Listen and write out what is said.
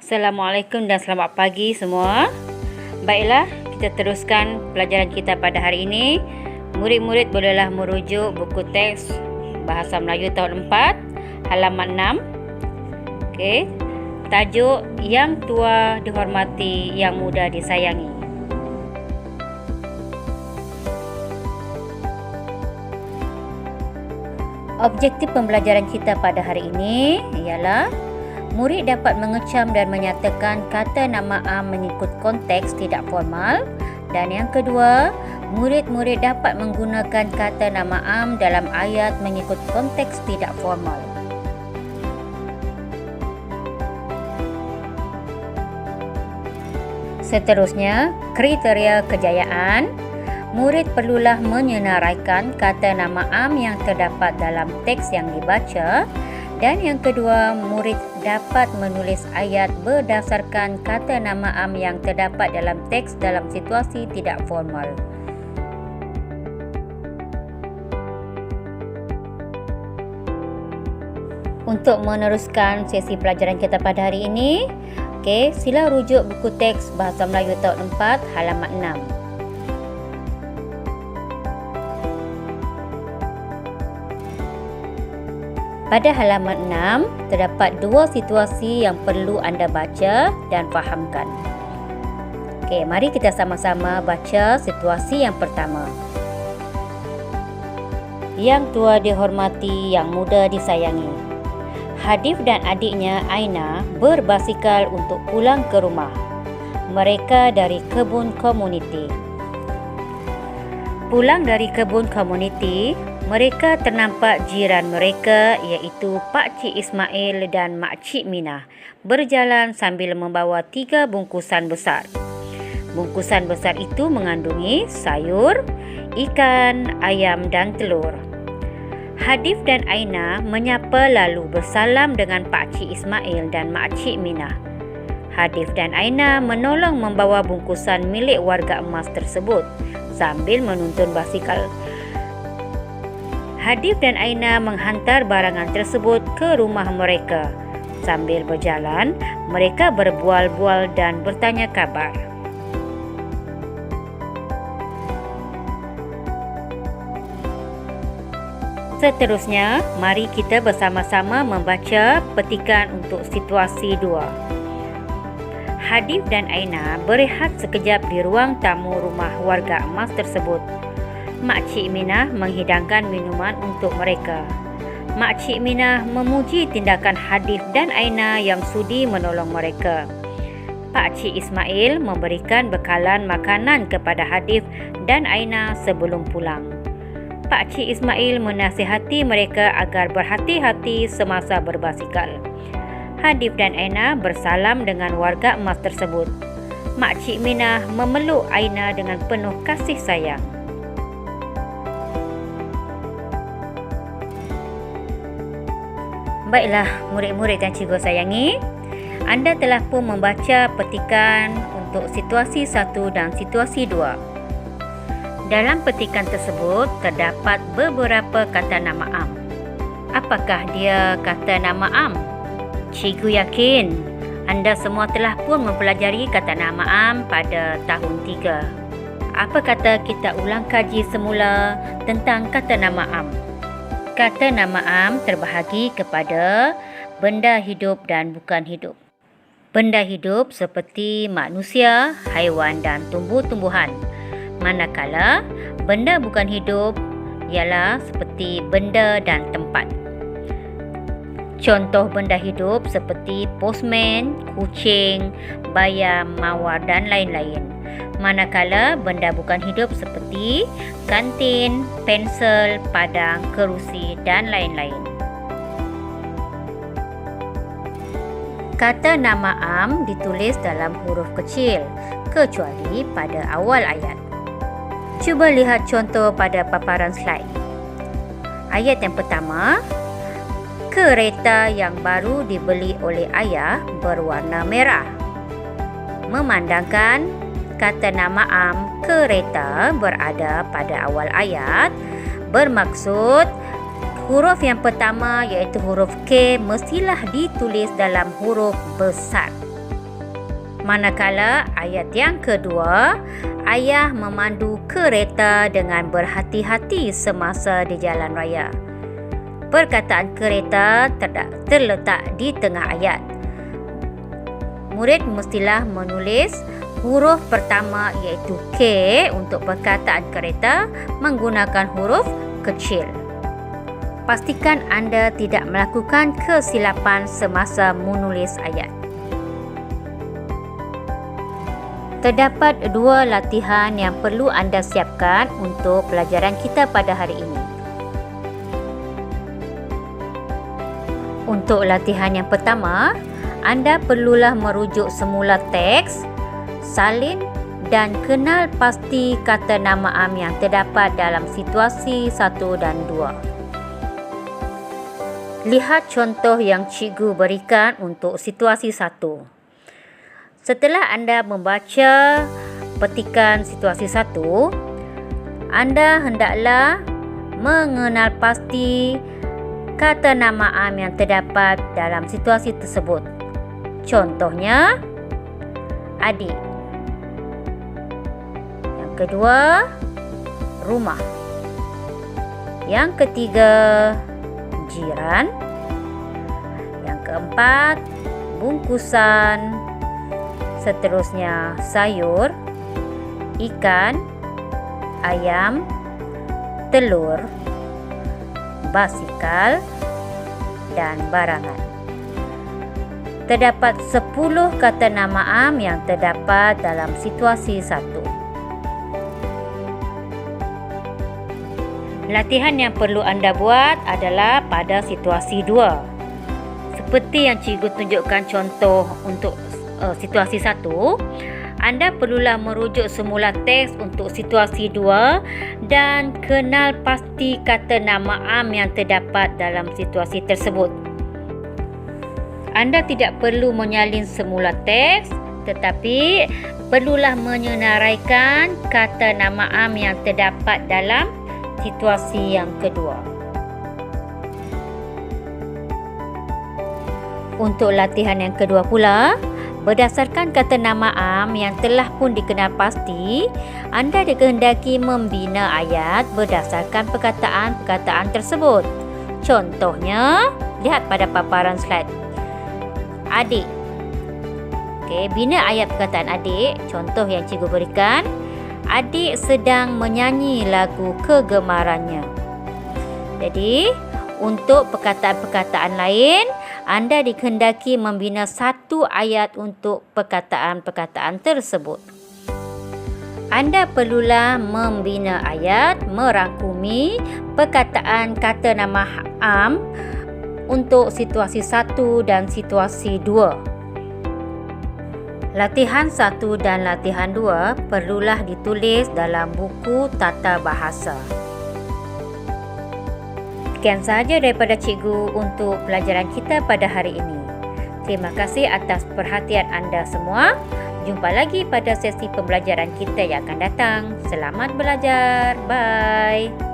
Assalamualaikum dan selamat pagi semua. Baiklah, kita teruskan pelajaran kita pada hari ini. Murid-murid bolehlah merujuk buku teks Bahasa Melayu tahun 4, halaman 6. Okey. Tajuk Yang Tua Dihormati, Yang Muda Disayangi. Objektif pembelajaran kita pada hari ini ialah murid dapat mengecam dan menyatakan kata nama am mengikut konteks tidak formal, dan yang kedua, murid-murid dapat menggunakan kata nama am dalam ayat mengikut konteks tidak formal. Seterusnya, kriteria kejayaan. Murid perlulah menyenaraikan kata nama am yang terdapat dalam teks yang dibaca. Dan yang kedua, murid dapat menulis ayat berdasarkan kata nama am yang terdapat dalam teks dalam situasi tidak formal. Untuk meneruskan sesi pelajaran kita pada hari ini, sila rujuk buku teks Bahasa Melayu tahun 4, halaman 6. Pada halaman 6, terdapat dua situasi yang perlu anda baca dan fahamkan. Mari kita sama-sama baca situasi yang pertama. Yang tua dihormati, yang muda disayangi. Hadif dan adiknya Aina berbasikal untuk pulang ke rumah. Mereka dari kebun komuniti. Pulang dari kebun komuniti, mereka ternampak jiran mereka iaitu Pak Cik Ismail dan Mak Cik Minah berjalan sambil membawa 3 bungkusan besar. Bungkusan besar itu mengandungi sayur, ikan, ayam dan telur. Hadif dan Aina menyapa lalu bersalam dengan Pak Cik Ismail dan Mak Cik Minah. Hadif dan Aina menolong membawa bungkusan milik warga emas tersebut sambil menuntun basikal. Hadif dan Aina menghantar barangan tersebut ke rumah mereka. Sambil berjalan, mereka berbual-bual dan bertanya khabar. Seterusnya, mari kita bersama-sama membaca petikan untuk situasi 2. Hadif dan Aina berehat sekejap di ruang tamu rumah warga emas tersebut. Mak Cik Minah menghidangkan minuman untuk mereka. Mak Cik Minah memuji tindakan Hadif dan Aina yang sudi menolong mereka. Pak Cik Ismail memberikan bekalan makanan kepada Hadif dan Aina sebelum pulang. Pak Cik Ismail menasihati mereka agar berhati-hati semasa berbasikal. Hadif dan Aina bersalam dengan warga emas tersebut. Mak Cik Minah memeluk Aina dengan penuh kasih sayang. Baiklah, murid-murid yang cikgu sayangi, anda telah pun membaca petikan untuk situasi 1 dan situasi 2. Dalam petikan tersebut terdapat beberapa kata nama am. Apakah dia kata nama am? Cikgu yakin anda semua telah pun mempelajari kata nama am pada tahun 3. Apa kata kita ulang kaji semula tentang kata nama am? Kata nama am terbahagi kepada benda hidup dan bukan hidup. Benda hidup seperti manusia, haiwan dan tumbuh-tumbuhan. Manakala benda bukan hidup ialah seperti benda dan tempat. Contoh benda hidup seperti postman, kucing, bayam, mawar dan lain-lain. Manakala benda bukan hidup seperti kantin, pensel, padang, kerusi dan lain-lain. Kata nama am ditulis dalam huruf kecil kecuali pada awal ayat. Cuba lihat contoh pada paparan slide. Ayat yang pertama, kereta yang baru dibeli oleh ayah berwarna merah. Memandangkan kata nama am kereta berada pada awal ayat, bermaksud huruf yang pertama iaitu huruf K mestilah ditulis dalam huruf besar. Manakala ayat yang kedua, ayah memandu kereta dengan berhati-hati semasa di jalan raya. Perkataan kereta terletak di tengah ayat. Murid mestilah menulis huruf pertama iaitu K untuk perkataan kereta menggunakan huruf kecil. Pastikan anda tidak melakukan kesilapan semasa menulis ayat. Terdapat dua latihan yang perlu anda siapkan untuk pelajaran kita pada hari ini. Untuk latihan yang pertama, anda perlulah merujuk semula teks, salin dan kenal pasti kata nama am yang terdapat dalam situasi 1 dan 2. Lihat contoh yang cikgu berikan untuk situasi 1. Setelah anda membaca petikan situasi 1, anda hendaklah mengenal pasti kata nama am yang terdapat dalam situasi tersebut. Contohnya, adik. Yang kedua, rumah. Yang ketiga, jiran. Yang keempat, bungkusan. Seterusnya, sayur, ikan, ayam, telur, basikal dan barangan. Terdapat 10 kata nama am yang terdapat dalam situasi 1. Latihan yang perlu anda buat adalah pada situasi 2. Seperti yang cikgu tunjukkan contoh untuk situasi 1, anda perlulah merujuk semula teks untuk situasi 2 dan kenal pasti kata nama am yang terdapat dalam situasi tersebut. Anda tidak perlu menyalin semula teks, tetapi perlulah menyenaraikan kata nama am yang terdapat dalam situasi yang kedua. Untuk latihan yang kedua pula, berdasarkan kata nama am yang telah pun dikenal pasti, anda dikehendaki membina ayat berdasarkan perkataan-perkataan tersebut. Contohnya, lihat pada paparan slide. Adik. Okey, bina ayat perkataan adik. Contoh yang cikgu berikan, adik sedang menyanyi lagu kegemarannya. Jadi, untuk perkataan-perkataan lain, anda dikehendaki membina satu ayat untuk perkataan-perkataan tersebut. Anda perlulah membina ayat merangkumi perkataan kata nama am untuk situasi 1 dan situasi 2. Latihan 1 dan latihan 2 perlulah ditulis dalam buku tata bahasa. Sekian sahaja daripada cikgu untuk pelajaran kita pada hari ini. Terima kasih atas perhatian anda semua. Jumpa lagi pada sesi pembelajaran kita yang akan datang. Selamat belajar. Bye.